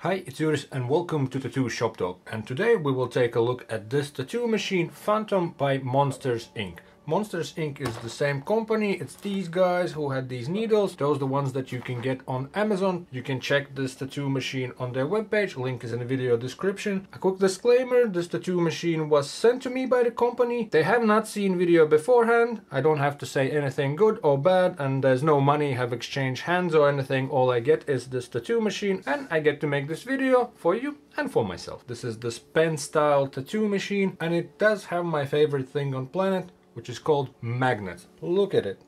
Hi, it's Juris and welcome to Tattoo Shop Talk. And today we will take a look at this tattoo machine Phantom by Monsters Inc. Monsters Inc. is the same company. It's these guys who had these needles. Those are the ones that you can get on Amazon. You can check this tattoo machine on their webpage. Link is in the video description. A quick disclaimer, this tattoo machine was sent to me by the company. They have not seen video beforehand. I don't have to say anything good or bad, and there's no money have exchanged hands or anything. All I get is this tattoo machine and I get to make this video for you and for myself. This is this pen style tattoo machine and it does have my favorite thing on planet, which is called magnets. Look at it.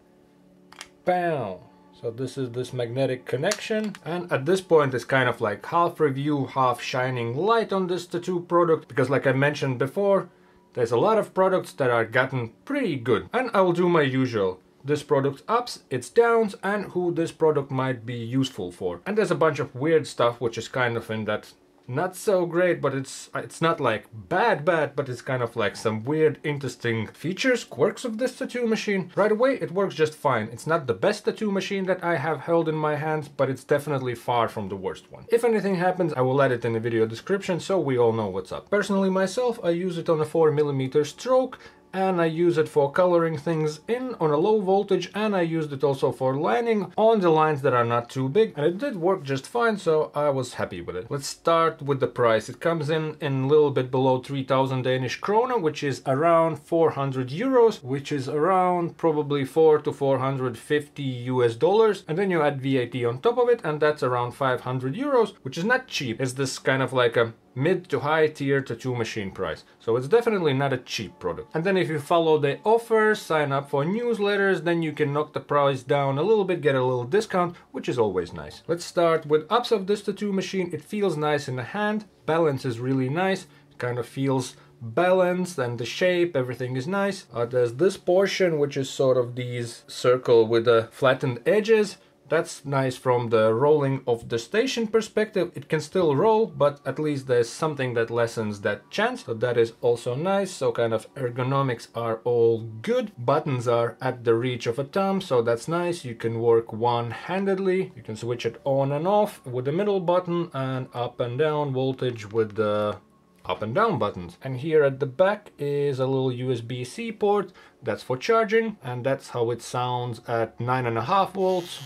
Bam! So this is this magnetic connection, and at this point it's kind of like half review, half shining light on this tattoo product, because like I mentioned before, there's a lot of products that are gotten pretty good. And I will do my usual. This product ups, its downs, and who this product might be useful for. And there's a bunch of weird stuff which is kind of in that not so great, but it's not like bad, but it's kind of like some weird, interesting features, quirks of this tattoo machine. Right away, it works just fine. It's not the best tattoo machine that I have held in my hands, but it's definitely far from the worst one. If anything happens, I will add it in the video description so we all know what's up. Personally, myself, I use it on a 4mm stroke, and I use it for coloring things in on a low voltage, and I used it also for lining on the lines that are not too big, and it did work just fine, so I was happy with it. Let's start with the price. It comes in a little bit below 3,000 Danish krone, which is around 400 euros, which is around probably 4 to 450 US dollars, and then you add VAT on top of it, and that's around 500 euros, which is not cheap. It's this kind of like a mid to high tier tattoo machine price. So it's definitely not a cheap product. And then if you follow the offers, sign up for newsletters, then you can knock the price down a little bit, get a little discount, which is always nice. Let's start with ups of this tattoo machine. It feels nice in the hand. Balance is really nice. It kind of feels balanced, and the shape, everything is nice. There's this portion which is sort of these circle with the flattened edges. That's nice from the rolling of the station perspective. It can still roll, but at least there's something that lessens that chance. So that is also nice. So kind of ergonomics are all good. Buttons are at the reach of a thumb, so that's nice. You can work one-handedly. You can switch it on and off with the middle button, and up and down voltage with the up and down buttons. And here at the back is a little USB-C port. That's for charging, and that's how it sounds at 9.5 volts.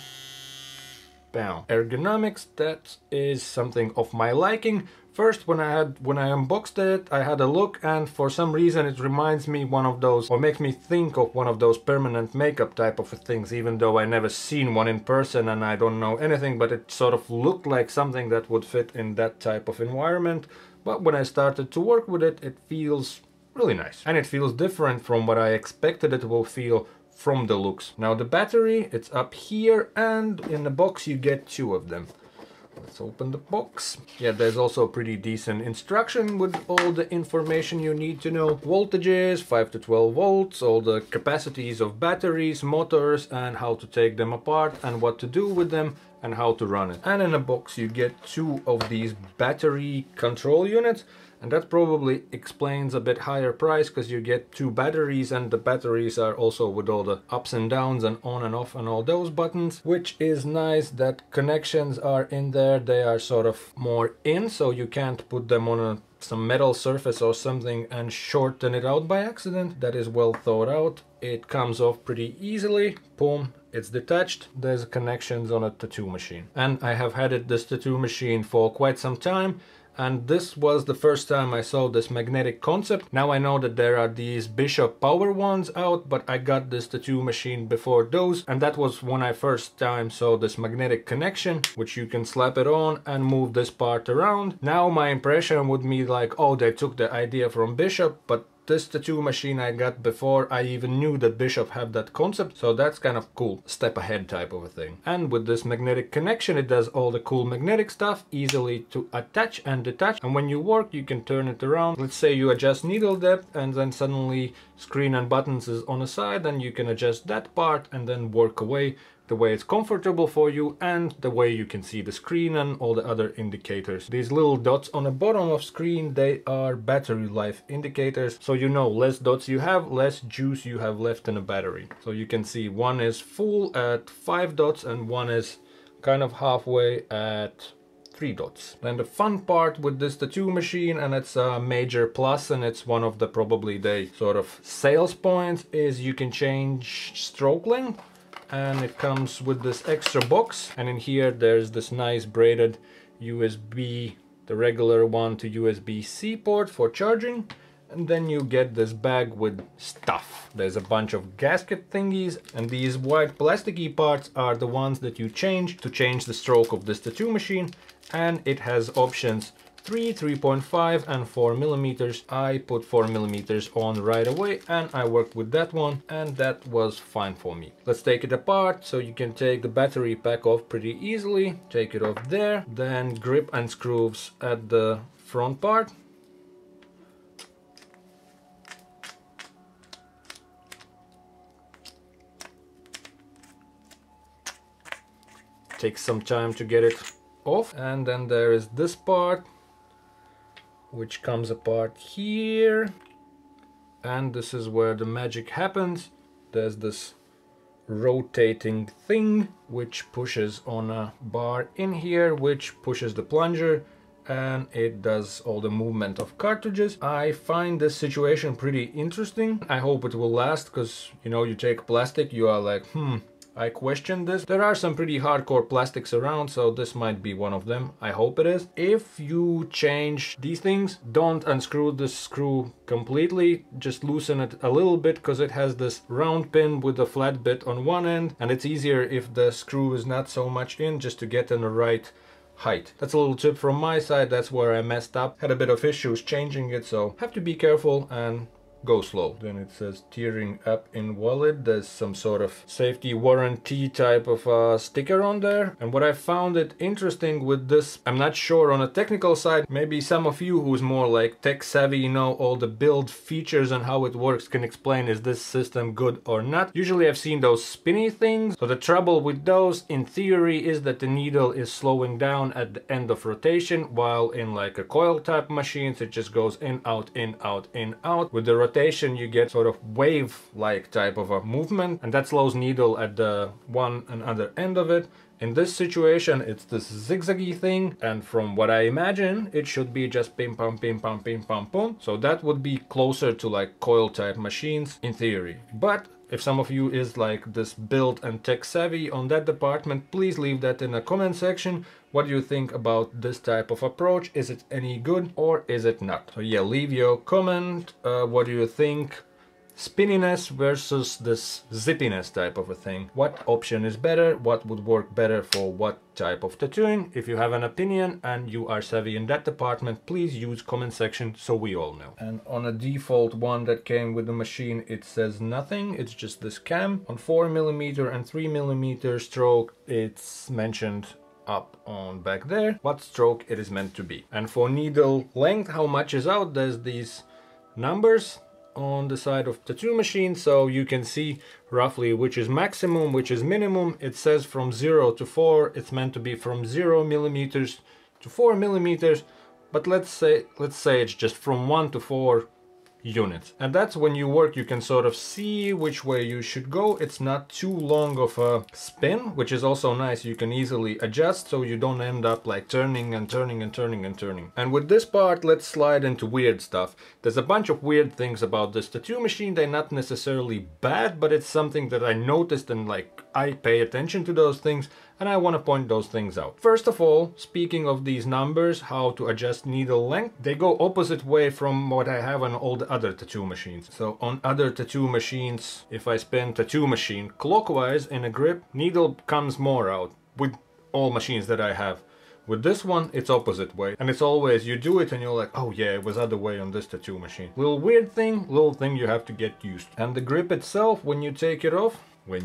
Bam. Ergonomics, that is something of my liking. First, when I unboxed it, I had a look, and for some reason it reminds me one of those, or makes me think of one of those permanent makeup type of things, even though I never seen one in person and I don't know anything, but it sort of looked like something that would fit in that type of environment. But when I started to work with it, it feels really nice. And it feels different from what I expected it will feel from the looks. Now the battery, it's up here, and in the box you get 2 of them. Let's open the box. Yeah, there's also pretty decent instruction with all the information you need to know. Voltages, 5 to 12 volts, all the capacities of batteries, motors, and how to take them apart and what to do with them and how to run it. And in a box you get 2 of these battery control units. And that probably explains a bit higher price, because you get 2 batteries, and the batteries are also with all the ups and downs and on and off and all those buttons, which is nice that connections are in there. They are sort of more in, so you can't put them on some metal surface or something and shorten it out by accident. That is well thought out. It comes off pretty easily. Boom. It's detached. There's connections on a tattoo machine. And I have had this tattoo machine for quite some time. And this was the first time I saw this magnetic concept. Now I know that there are these Bishop power ones out, but I got this tattoo machine before those. And that was when I first time saw this magnetic connection, which you can slap it on and move this part around. Now my impression would be like, oh, they took the idea from Bishop, but this tattoo machine I got before I even knew that Bishop had that concept, so that's kind of cool, step ahead type of a thing. And with this magnetic connection, it does all the cool magnetic stuff, easily to attach and detach, and when you work you can turn it around. Let's say you adjust needle depth, and then suddenly screen and buttons is on the side, and you can adjust that part and then work away the way it's comfortable for you and the way you can see the screen and all the other indicators. These little dots on the bottom of screen, they are battery life indicators, so you know less dots you have, less juice you have left in a battery. So you can see one is full at 5 dots and one is kind of halfway at 3 dots. Then the fun part with this tattoo machine, and it's a major plus, and it's one of the probably the sort of sales points, is you can change stroke length, and it comes with this extra box, and in here there's this nice braided USB, the regular one to USB-C port for charging. And then you get this bag with stuff. There's a bunch of gasket thingies, and these white plasticky parts are the ones that you change to change the stroke of this tattoo machine. And it has options 3, 3.5 and 4 millimeters. I put 4 millimeters on right away, and I worked with that one, and that was fine for me. Let's take it apart. So you can take the battery pack off pretty easily. Take it off there, then grip and screws at the front part. Takes some time to get it off. And then there is this part, which comes apart here. And this is where the magic happens. There's this rotating thing which pushes on a bar in here, which pushes the plunger, and it does all the movement of cartridges. I find this situation pretty interesting. I hope it will last, because you know, you take plastic, you are like, I question this. There are some pretty hardcore plastics around, so this might be one of them. I hope it is. If you change these things, don't unscrew the screw completely. Just loosen it a little bit, because it has this round pin with a flat bit on one end, and it's easier if the screw is not so much in, just to get in the right height. That's a little tip from my side. That's where I messed up. Had a bit of issues changing it, so have to be careful and go slow. Then it says tearing up invalid. There's some sort of safety warranty type of sticker on there. And what I found it interesting with this, I'm not sure on a technical side, maybe some of you who's more like tech savvy, you know all the build features and how it works, can explain is this system good or not. Usually I've seen those spinny things. So the trouble with those in theory is that the needle is slowing down at the end of rotation, while in like a coil type machines it just goes in, out, in, out, in, out. With the rotation you get sort of wave-like type of a movement, and that slows needle at the one and other end of it. In this situation it's this zigzaggy thing, and from what I imagine it should be just pim pam pim pam pim pam pum. So that would be closer to like coil type machines in theory. But if some of you is like this build and tech savvy on that department, please leave that in the comment section. What do you think about this type of approach? Is it any good or is it not? So yeah, leave your comment. What do you think? Spinniness versus this zippiness type of a thing. What option is better? What would work better for what type of tattooing? If you have an opinion and you are savvy in that department, please use comment section so we all know. And on a default one that came with the machine, it says nothing. It's just this cam. On 4mm and 3mm stroke, it's mentioned up on back there what stroke it is meant to be. And for needle length, how much is out, there's these numbers on the side of tattoo machine, so you can see roughly which is maximum, which is minimum. It says from 0 to 4. It's meant to be from 0mm to 4mm, but let's say it's just from 1 to 4 units. And that's when you work, you can sort of see which way you should go. It's not too long of a spin, which is also nice. You can easily adjust so you don't end up like turning and turning and turning and turning. And with this part, let's slide into weird stuff. There's a bunch of weird things about this tattoo machine. They're not necessarily bad, but it's something that I noticed, and like I pay attention to those things, and I want to point those things out. First of all, speaking of these numbers, how to adjust needle length, they go opposite way from what I have on all the other tattoo machines. So on other tattoo machines, if I spin tattoo machine clockwise in a grip, needle comes more out with all machines that I have. With this one, it's opposite way, and it's always, you do it and you're like, oh yeah, it was other way on this tattoo machine. Little weird thing, little thing you have to get used to. And the grip itself, when you take it off, so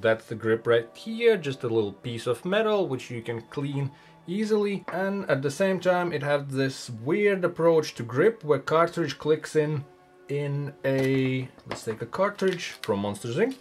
that's the grip right here, just a little piece of metal which you can clean easily. And at the same time it has this weird approach to grip where cartridge clicks in a, let's take a cartridge from Monsters Inc.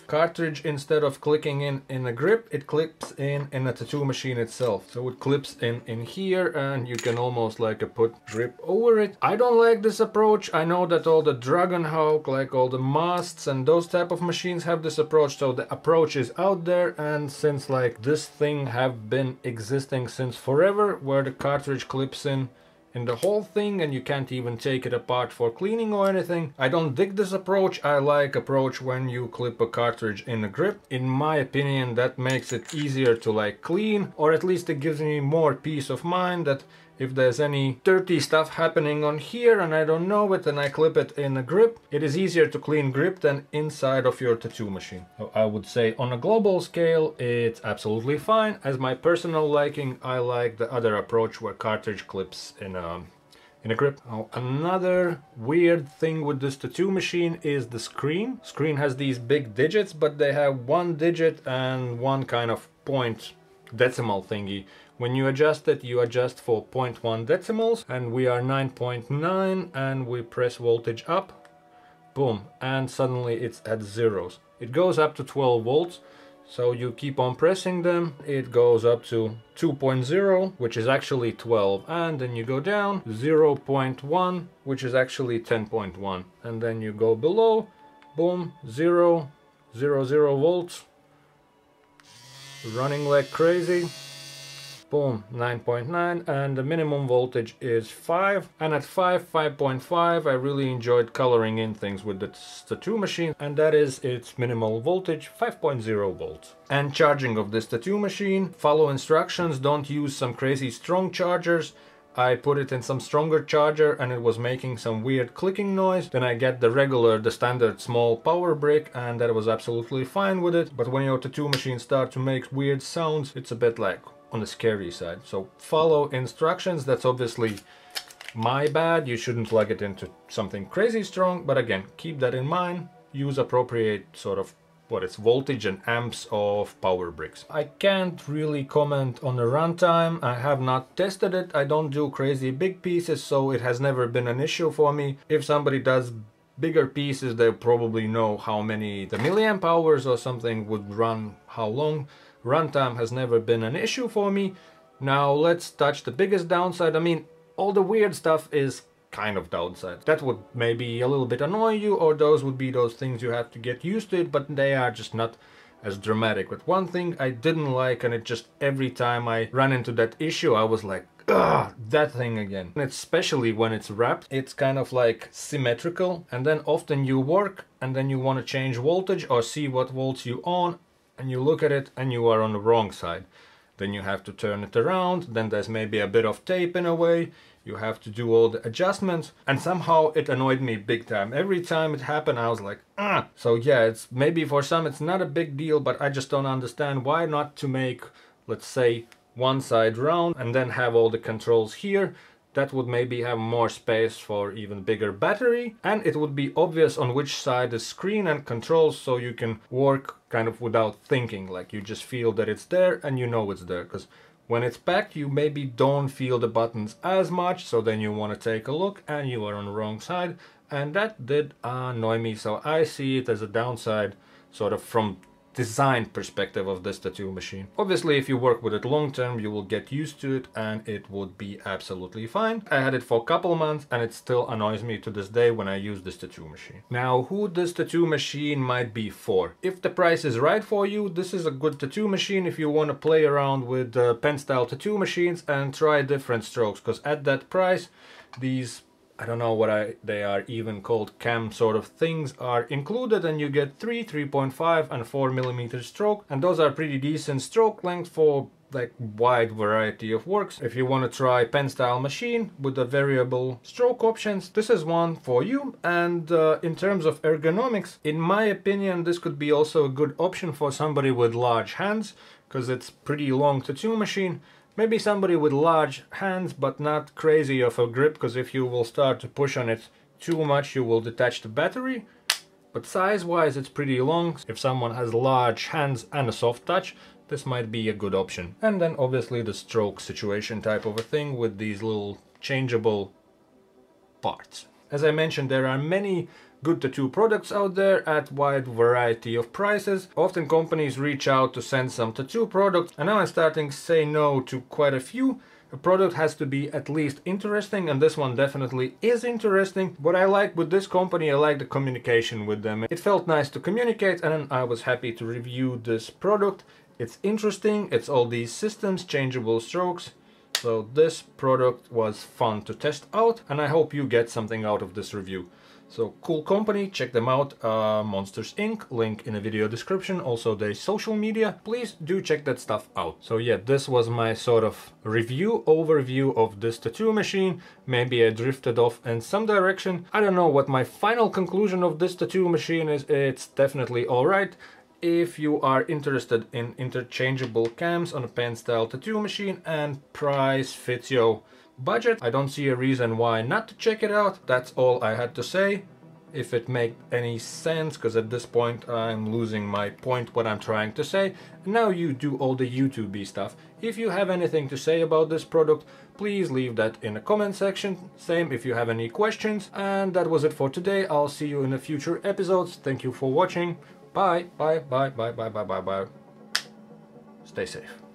cartridge, instead of clicking in a grip, it clips in a tattoo machine itself. So it clips in here, and you can almost like put grip over it. I don't like this approach. I know that all the Dragonhawk, like all the Masts and those type of machines have this approach, so the approach is out there. And since like this thing have been existing since forever, where the cartridge clips in the whole thing and you can't even take it apart for cleaning or anything, I don't dig this approach. I like approach when you clip a cartridge in a grip. In my opinion, that makes it easier to like clean, or at least it gives me more peace of mind that if there's any dirty stuff happening on here and I don't know it and I clip it in a grip, it is easier to clean grip than inside of your tattoo machine. So I would say on a global scale, it's absolutely fine. As my personal liking, I like the other approach where cartridge clips in a grip. Now, another weird thing with this tattoo machine is the screen. Screen has these big digits, but they have one digit and one kind of point decimal thingy. When you adjust it, you adjust for 0.1 decimals, and we are 9.9, and we press voltage up, boom, and suddenly it's at zeros. It goes up to 12 volts, so you keep on pressing them, it goes up to 2.0, which is actually 12, and then you go down 0.1, which is actually 10.1, and then you go below, boom, 0, 0, 0 volts, running like crazy. Boom, 9.9, and the minimum voltage is 5. And at 5.5, I really enjoyed coloring in things with the tattoo machine, and that is its minimal voltage, 5.0 volts. And charging of this tattoo machine, follow instructions, don't use some crazy strong chargers. I put it in some stronger charger and it was making some weird clicking noise. Then I get the standard small power brick, and that was absolutely fine with it. But when your tattoo machine starts to make weird sounds, it's a bit like on the scary side. So follow instructions. That's obviously my bad. You shouldn't plug it into something crazy strong, but again, keep that in mind. Use appropriate sort of voltage and amps of power bricks. I can't really comment on the runtime. I have not tested it. I don't do crazy big pieces, so it has never been an issue for me. If somebody does bigger pieces, they probably know how many the milliamp hours or something would run, how long. Runtime has never been an issue for me. Now let's touch the biggest downside. I mean, all the weird stuff is kind of downside. That would maybe a little bit annoy you, or those would be those things you have to get used to it, but they are just not as dramatic. But one thing I didn't like, and it just every time I ran into that issue, I was like, ugh, that thing again. And especially when it's wrapped, it's kind of like symmetrical, and then often you work and then you want to change voltage or see what volts you on, and you look at it and you are on the wrong side. Then you have to turn it around, then there's maybe a bit of tape in a way, you have to do all the adjustments, and somehow it annoyed me big time. Every time it happened I was like, ah! So yeah, it's maybe for some it's not a big deal, but I just don't understand why not to make, let's say, one side round and then have all the controls here. That would maybe have more space for even bigger battery, and it would be obvious on which side is screen and controls, so you can work kind of without thinking, like you just feel that it's there and you know it's there. Because when it's packed, you maybe don't feel the buttons as much, so then you want to take a look and you are on the wrong side, and that did annoy me. So I see it as a downside sort of from design perspective of this tattoo machine. Obviously, if you work with it long term, you will get used to it and it would be absolutely fine. I had it for a couple months and it still annoys me to this day when I use this tattoo machine. Now, who this tattoo machine might be for? If the price is right for you, this is a good tattoo machine if you want to play around with pen style tattoo machines and try different strokes, because at that price, these, I don't know what they are even called, cam sort of things are included, and you get 3, 3.5 and 4 millimeter stroke, and those are pretty decent stroke length for like wide variety of works. If you want to try pen style machine with the variable stroke options, this is one for you. And in terms of ergonomics, in my opinion, this could be also a good option for somebody with large hands, because it's pretty long tattoo machine. Maybe somebody with large hands, but not crazy of a grip, because if you will start to push on it too much, you will detach the battery. But size-wise, it's pretty long. If someone has large hands and a soft touch, this might be a good option. And then obviously the stroke situation type of a thing with these little changeable parts. As I mentioned, there are many good tattoo products out there at wide variety of prices. Often companies reach out to send some tattoo products, and now I'm starting to say no to quite a few. A product has to be at least interesting, and this one definitely is interesting. What I like with this company, I like the communication with them. It felt nice to communicate, and I was happy to review this product. It's interesting, it's all these systems, changeable strokes. So this product was fun to test out, and I hope you get something out of this review. So cool company, check them out, Monsters Inc., link in the video description, also their social media, please do check that stuff out. So yeah, this was my sort of overview of this tattoo machine. Maybe I drifted off in some direction. I don't know what my final conclusion of this tattoo machine is. It's definitely alright. If you are interested in interchangeable cams on a pen style tattoo machine and price fits your budget, I don't see a reason why not to check it out. That's all I had to say. If it makes any sense, because at this point I'm losing my point what I'm trying to say. Now you do all the YouTube-y stuff. If you have anything to say about this product, please leave that in the comment section. Same if you have any questions. And that was it for today. I'll see you in the future episodes. Thank you for watching. Bye, bye, bye, bye, bye, bye, bye, bye. Stay safe.